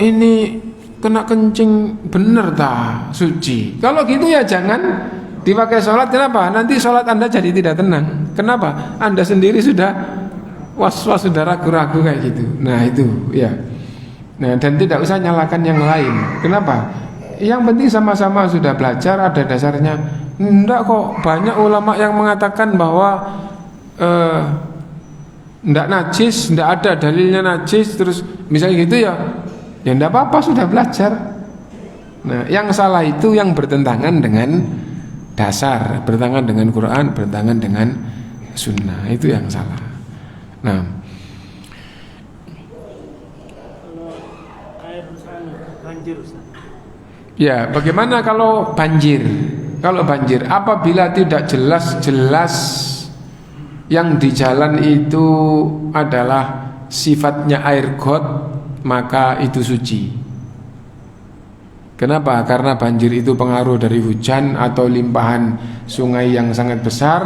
ini kena kencing bener suci. Kalau gitu ya jangan dipakai sholat. Kenapa? Nanti sholat Anda jadi tidak tenang. Kenapa? Anda sendiri sudah was-was, sudah ragu-ragu kayak gitu. Nah itu ya. Nah, dan tidak usah nyalakan yang lain. Kenapa? Yang penting sama-sama sudah belajar, ada dasarnya. Enggak kok, banyak ulama yang mengatakan bahwa enggak najis, enggak ada dalilnya najis, terus misalnya gitu ya enggak apa-apa, sudah belajar. Nah, yang salah itu yang bertentangan dengan dasar, bertentangan dengan Quran, bertentangan dengan sunnah, itu yang salah. Nah, ya, bagaimana kalau banjir? Kalau banjir, apabila tidak jelas-jelas yang di jalan itu adalah sifatnya air got, maka itu suci. Kenapa? Karena banjir itu pengaruh dari hujan atau limpahan sungai yang sangat besar.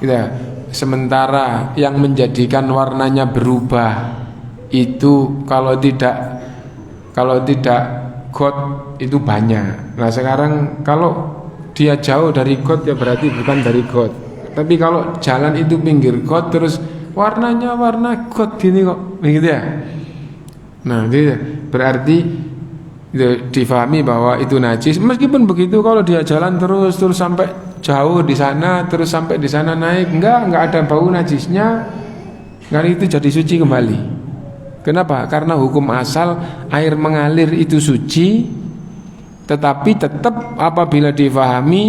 Ya, sementara yang menjadikan warnanya berubah itu kalau tidak got itu banyak. Nah sekarang kalau dia jauh dari got ya berarti bukan dari got. Tapi kalau jalan itu pinggir got terus warnanya warna got gini kok, begitu ya. Nah itu berarti difahami bahwa itu najis. Meskipun begitu kalau dia jalan terus sampai jauh di sana, terus sampai di sana naik, enggak ada bau najisnya, kali itu jadi suci kembali. Kenapa? Karena hukum asal air mengalir itu suci. Tetapi tetap apabila difahami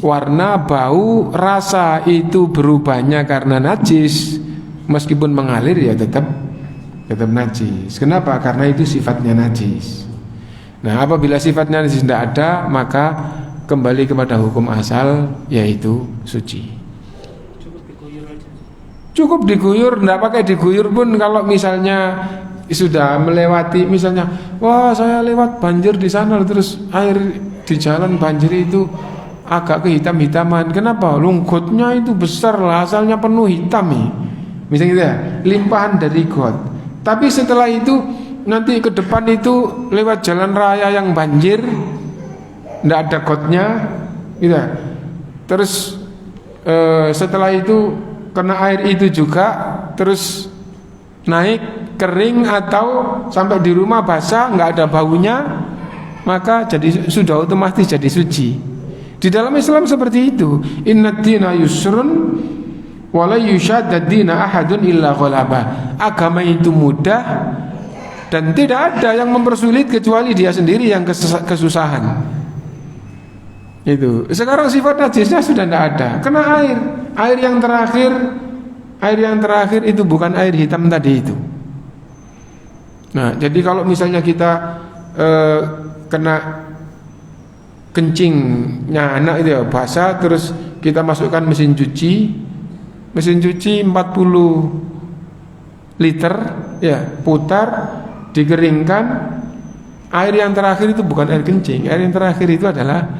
warna, bau, rasa itu berubahnya karena najis, meskipun mengalir ya tetap najis. Kenapa? Karena itu sifatnya najis. Nah, apabila sifatnya najis tidak ada, maka kembali kepada hukum asal, yaitu suci. Cukup diguyur, tidak pakai diguyur pun kalau misalnya sudah melewati, misalnya, wah saya lewat banjir di sana, terus air di jalan banjir itu agak kehitam-hitaman. Kenapa? Lunggotnya itu besar lah, asalnya penuh hitam nih. Misalnya gitu ya, limpahan dari got. Tapi setelah itu nanti ke depan itu lewat jalan raya yang banjir, tidak ada gotnya, gitu. Terus setelah itu kena air itu juga, terus naik kering atau sampai di rumah basah nggak ada baunya, maka sudah otomatis jadi suci. Di dalam Islam seperti itu. Innad dina yusrun wa la yushaddad dina ahadun illa ghalaba. Agama itu mudah dan tidak ada yang mempersulit kecuali dia sendiri yang kesusahan. Itu. Sekarang sifat najisnya sudah tidak ada. Kena air yang terakhir itu bukan air hitam tadi itu. Nah, jadi kalau misalnya kita kena kencingnya anak itu ya basah, terus kita masukkan mesin cuci 40 liter ya, putar, dikeringkan. Air yang terakhir itu bukan air kencing, air yang terakhir itu adalah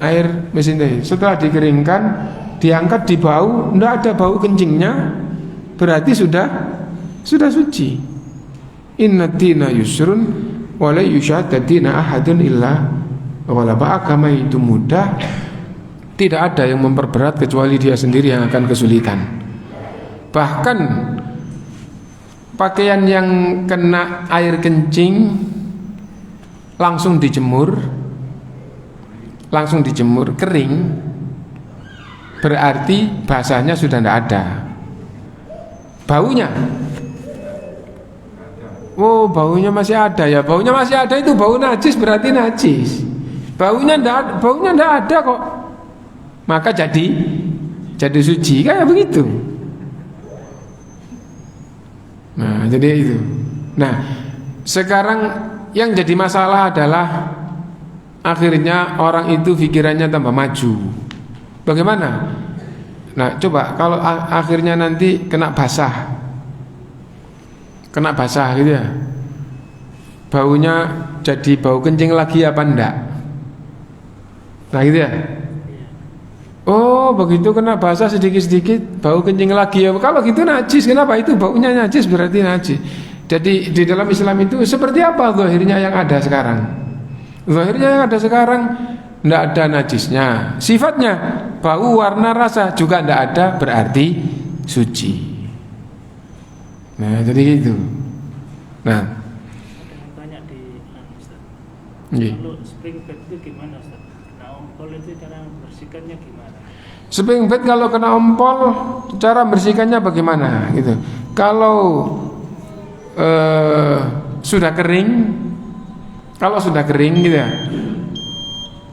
air mesin tadi. Setelah dikeringkan, diangkat, dibau, tidak ada bau kencingnya, berarti sudah suci. Inna dina yusrun wa la yushadda dina ahadun illa ghalaba. Agama itu mudah, tidak ada yang memperberat kecuali dia sendiri yang akan kesulitan. Bahkan pakaian yang kena air kencing langsung dijemur kering, berarti basahnya sudah tidak ada. Baunya, oh baunya masih ada ya, baunya masih ada, itu bau najis, berarti najis. Baunya tidak ada kok, maka jadi suci, kayak begitu. Nah jadi itu. Nah sekarang yang jadi masalah adalah akhirnya orang itu pikirannya tambah maju. Bagaimana? Nah coba kalau akhirnya nanti kena basah gitu ya, baunya jadi bau kencing lagi apa enggak? Nah gitu ya. Oh begitu kena basah sedikit-sedikit bau kencing lagi ya. Kalau gitu najis. Kenapa? Itu baunya najis, berarti najis. Jadi di dalam Islam itu seperti apa zahirnya yang ada sekarang? Zahirnya yang ada sekarang tidak ada najisnya. Sifatnya bau, warna, rasa juga tidak ada, berarti suci. Nah, jadi gitu. Nah, tanya di Ustaz. Iya. Kalau spring bed itu gimana Ustaz? Kena ompol itu cara bersihkannya gimana? Spring bed kalau kena ompol cara bersihkannya bagaimana gitu. Kalau sudah kering, kalau sudah kering gitu ya,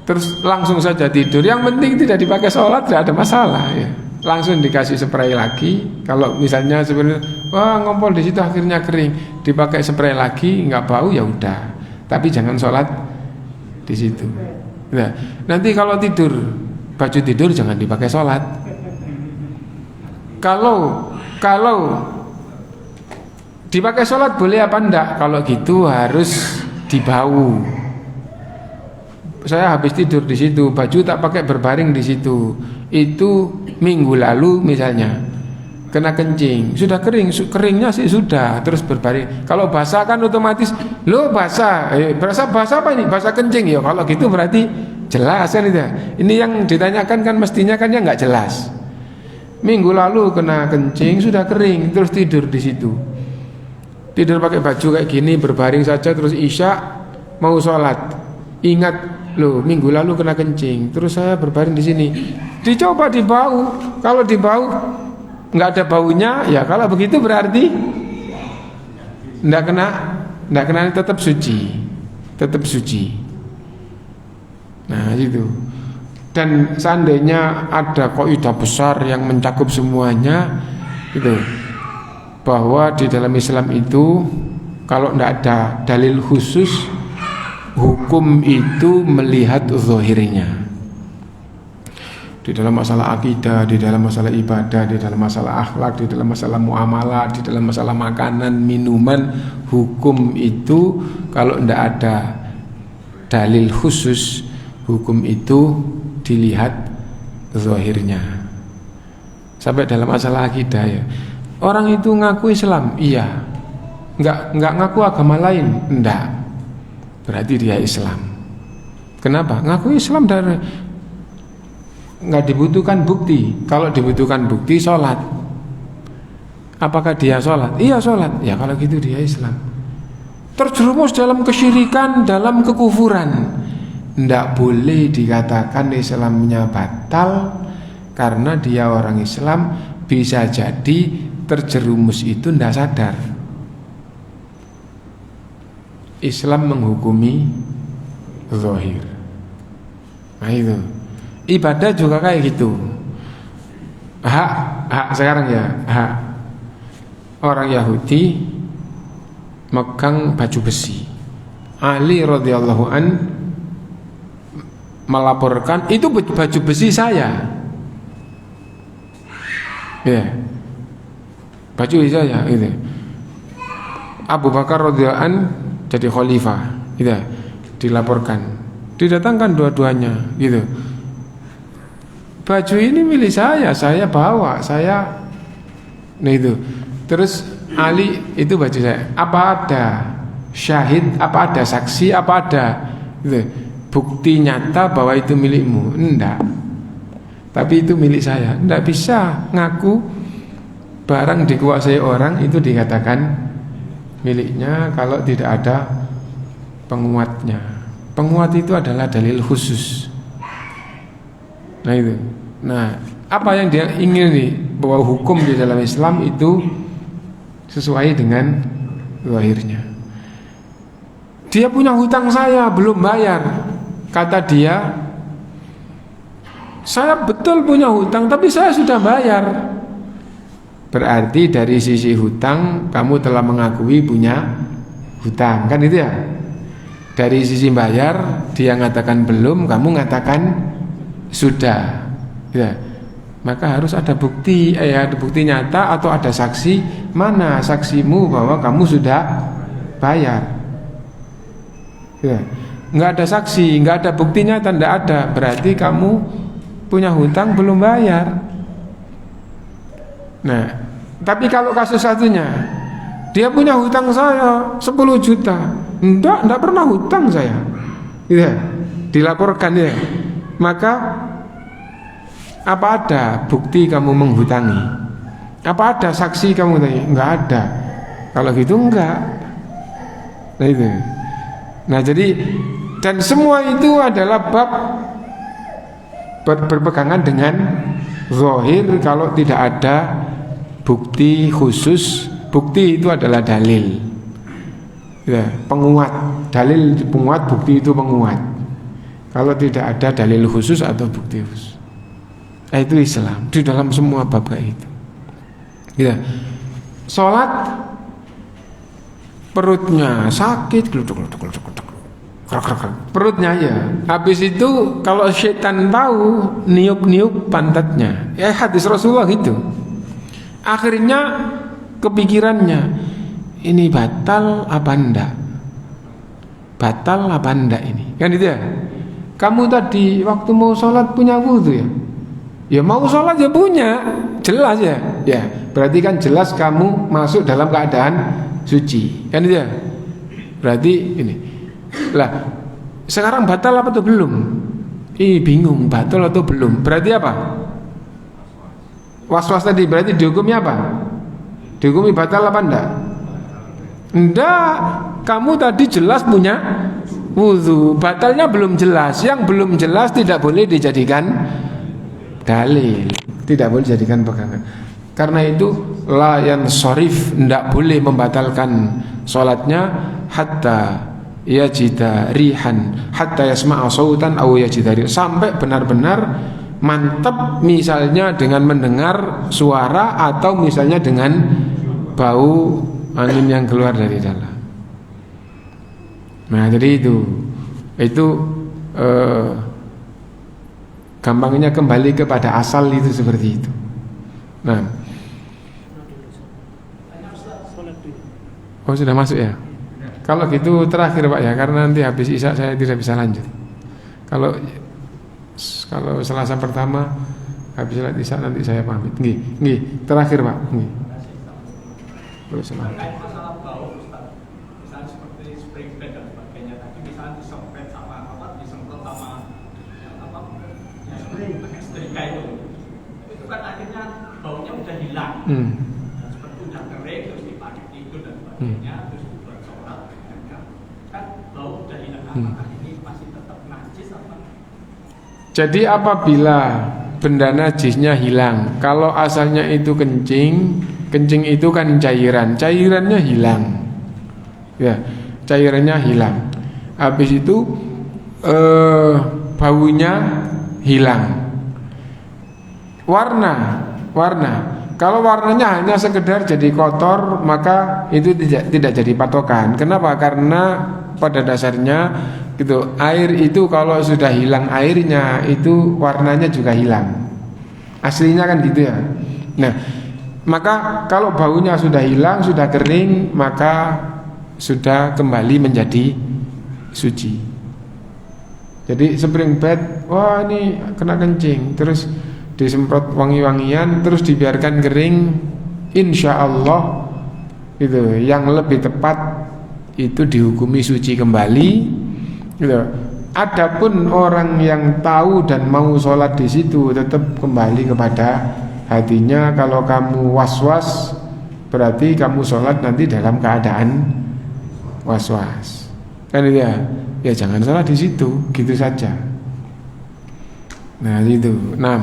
terus langsung saja tidur. Yang penting tidak dipakai sholat, tidak ada masalah ya. Langsung dikasih spray lagi. Kalau misalnya sebenarnya wah ngompol di situ akhirnya kering, dipakai spray lagi nggak bau ya udah. Tapi jangan sholat di situ. Nah, nanti kalau tidur, baju tidur jangan dipakai sholat. Kalau dipakai sholat boleh apa enggak? Kalau gitu harus dibau. Saya habis tidur di situ, baju tak pakai berbaring di situ. Itu minggu lalu misalnya kena kencing, sudah kering, keringnya sih sudah, terus berbaring. Kalau basah kan otomatis, lo basah, basah apa ini? Basah kencing ya. Kalau gitu berarti jelas kan itu. Ini yang ditanyakan kan mestinya kan ya nggak jelas. Minggu lalu kena kencing, sudah kering, terus tidur di situ. Tidur pakai baju kayak gini, berbaring saja, terus isya mau sholat. Ingat loh, minggu lalu kena kencing, terus saya berbaring di sini. Dicoba dibau, kalau dibau nggak ada baunya, ya kalau begitu berarti nggak kena, tetap suci, tetap suci. Nah itu. Dan seandainya ada kaidah besar yang mencakup semuanya, itu bahwa di dalam Islam itu kalau tidak ada dalil khusus, hukum itu melihat zahirnya. Di dalam masalah akidah, di dalam masalah ibadah, di dalam masalah akhlak, di dalam masalah muamalah, di dalam masalah makanan, minuman, hukum itu kalau tidak ada dalil khusus, hukum itu dilihat zahirnya. Sampai dalam masalah akidah ya. Orang itu ngaku Islam, iya. Enggak ngaku agama lain, enggak. Berarti dia Islam. Kenapa? Ngaku Islam dari enggak dibutuhkan bukti. Kalau dibutuhkan bukti, sholat. Apakah dia sholat? Iya sholat. Ya kalau gitu dia Islam. Terjerumus dalam kesyirikan, dalam kekufuran, enggak boleh dikatakan Islamnya batal karena dia orang Islam. Bisa jadi terjerumus itu tidak sadar. Islam menghukumi zahir. Nah itu. Ibadah juga kayak gitu. Hak sekarang ya, hak orang Yahudi megang baju besi. Ali radhiyallahu an melaporkan itu baju besi saya. Ya. Baju saya itu. Abu Bakar radhiyallahu an jadi khalifah, gitu. Dilaporkan, didatangkan dua-duanya, gitu. Baju ini milik saya bawa, nah itu. Terus Ali itu baju saya. Apa ada syahid, apa ada saksi, apa ada gitu, bukti nyata bahwa itu milikmu? Enggak. Tapi itu milik saya. Enggak bisa ngaku barang dikuasai orang itu dikatakan miliknya kalau tidak ada penguatnya. Penguat itu adalah dalil khusus. Nah itu. Nah, apa yang dia ingin nih, bahwa hukum di dalam Islam itu sesuai dengan zahirnya. Dia punya hutang saya belum bayar. Kata dia, saya betul punya hutang tapi saya sudah bayar. Berarti dari sisi hutang kamu telah mengakui punya hutang, kan itu ya. Dari sisi bayar dia mengatakan belum, kamu mengatakan sudah, ya. Maka harus ada bukti, ada bukti nyata atau ada saksi. Mana saksimu bahwa kamu sudah bayar? Ya. Nggak ada saksi, nggak ada bukti nyata, nggak ada. Berarti kamu punya hutang belum bayar. Nah, tapi kalau kasus satunya Dia punya hutang saya 10 juta. Enggak pernah hutang saya. Gitu. Dilaporkan ya. Maka apa ada bukti kamu menghutangi? Apa ada saksi kamu tanya? Enggak ada. Kalau gitu enggak. Nah itu. Nah jadi dan semua itu adalah bab berpegangan dengan zahir kalau tidak ada bukti khusus. Bukti itu adalah dalil, ya, penguat. Dalil penguat, bukti itu penguat. Kalau tidak ada dalil khusus atau bukti khusus, itu Islam di dalam semua bab itu. Ya, sholat perutnya sakit, perutnya ya. Habis itu kalau setan tahu niup pantatnya. Ya hadis Rasulullah gitu. Akhirnya kepikirannya, ini batal apa enggak? Batal apa enggak ini? Kan itu ya. Kamu tadi waktu mau sholat punya wudu ya? Ya mau sholat ya punya, jelas ya. Ya berarti kan jelas kamu masuk dalam keadaan suci. Kan itu ya. Berarti ini. Lah sekarang batal apa tuh belum? Bingung batal atau belum? Berarti apa? Was-was tadi berarti dihukumi apa? Dihukumi batal apa enggak? Enggak. Kamu tadi jelas punya wudu. Batalnya belum jelas. Yang belum jelas tidak boleh dijadikan dalil. Tidak boleh dijadikan pegangan. Karena itu la yansharif, enggak boleh membatalkan salatnya hatta yajida rihan, hatta yasma'a sautan aw yajida rihan, sampai benar-benar mantap, misalnya dengan mendengar suara atau misalnya dengan bau angin yang keluar dari dalam. Nah jadi itu gampangnya kembali kepada asal itu seperti itu. Nah, oh sudah masuk ya. Kalau gitu terakhir Pak ya, karena nanti habis isya saya tidak bisa lanjut. Kalau Selasa pertama habis salat isya nanti saya pamit. Nggih, terakhir Pak. Nggih. Terus terkait masalah bau Ustaz. Misalnya seperti spring bed dan sebagainya tadi, misalnya disempet sama disemprot sama pakai setrika itu kan akhirnya baunya udah hilang. Dan seperti udah kering terus dipakai tidur dan sebagainya, terus buat sholat kan bau udah hilang. Apakah ini masih tetap najis apa? Jadi apabila benda najisnya hilang, kalau asalnya itu kencing itu kan cairannya hilang, ya, cairannya hilang. Habis itu baunya hilang. Warna, kalau warnanya hanya sekedar jadi kotor, maka itu tidak jadi patokan. Kenapa? Karena pada dasarnya gitu, air itu kalau sudah hilang airnya itu warnanya juga hilang. Aslinya kan gitu ya. Nah, maka kalau baunya sudah hilang, sudah kering, maka sudah kembali menjadi suci. Jadi spring bed, wah ini kena kencing, terus disemprot wangi-wangian, terus dibiarkan kering, insya Allah itu yang lebih tepat itu dihukumi suci kembali. Gitu. Adapun orang yang tahu dan mau sholat di situ tetap kembali kepada hatinya. Kalau kamu was-was, berarti kamu sholat nanti dalam keadaan was-was. Kan itu ya, ya jangan sholat di situ, gitu saja. Nah itu. Nah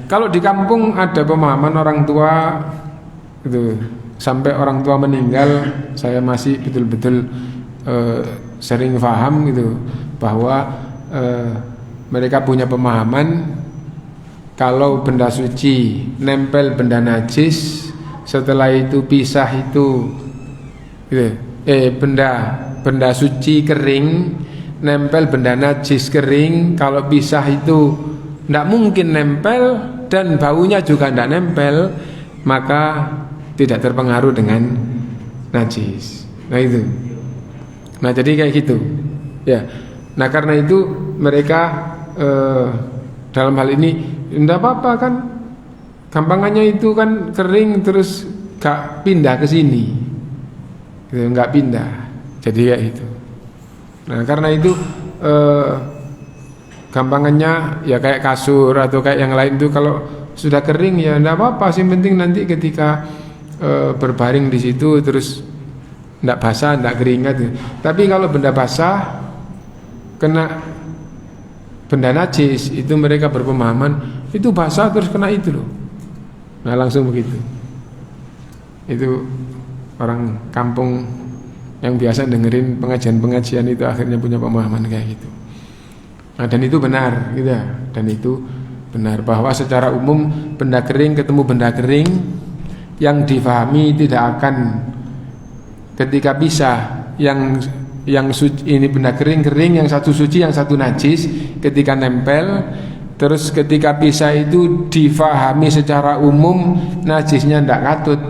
kalau di kampung ada pemahaman orang tua itu, sampai orang tua meninggal, saya masih betul-betul sering paham gitu, bahwa mereka punya pemahaman kalau benda suci nempel benda najis, setelah itu pisah itu gitu, benda suci kering nempel benda najis kering, kalau pisah itu tidak mungkin nempel dan baunya juga tidak nempel, maka tidak terpengaruh dengan najis. Nah itu. Nah jadi kayak gitu ya. Nah karena itu mereka dalam hal ini tidak apa-apa kan, gampangannya itu kan kering terus gak pindah ke sini, gitu, nggak pindah. Jadi ya itu. Nah karena itu gampangannya ya kayak kasur atau kayak yang lain itu kalau sudah kering ya enggak apa-apa, sih penting nanti ketika berbaring di situ terus enggak basah, enggak keringat. Tapi kalau benda basah kena benda najis itu mereka berpemahaman itu basah terus kena itu loh. Nah langsung begitu. Itu orang kampung yang biasa dengerin pengajian-pengajian itu akhirnya punya pemahaman kayak gitu. Nah, dan itu benar gitu ya. Dan itu benar bahwa secara umum benda kering ketemu benda kering yang difahami tidak akan ketika pisah yang suci, ini benda kering yang satu suci yang satu najis, ketika nempel terus ketika pisah itu difahami secara umum najisnya tidak katut,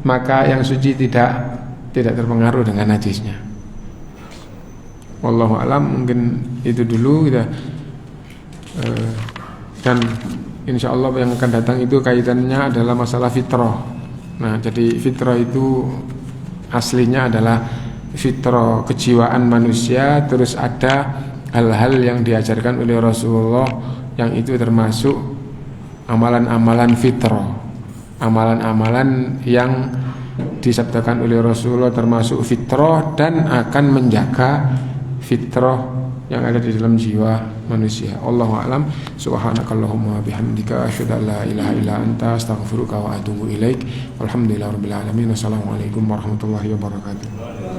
maka yang suci tidak terpengaruh dengan najisnya. Wallahu alam, mungkin itu dulu kita dan insya Allah yang akan datang itu kaitannya adalah masalah fitrah. Nah jadi fitrah itu aslinya adalah fitrah kejiwaan manusia, terus ada hal-hal yang diajarkan oleh Rasulullah yang itu termasuk amalan-amalan fitrah, amalan-amalan yang disabdakan oleh Rasulullah termasuk fitrah dan akan menjaga fitrah yang ada di dalam jiwa manusia. Allahu a'lam. Subhanakallahumma bihamdika asyhadu an la ilaha illa anta astaghfiruka wa atubu ilaik. Walhamdulillahirabbil alamin. Wassalamualaikum warahmatullahi wabarakatuh.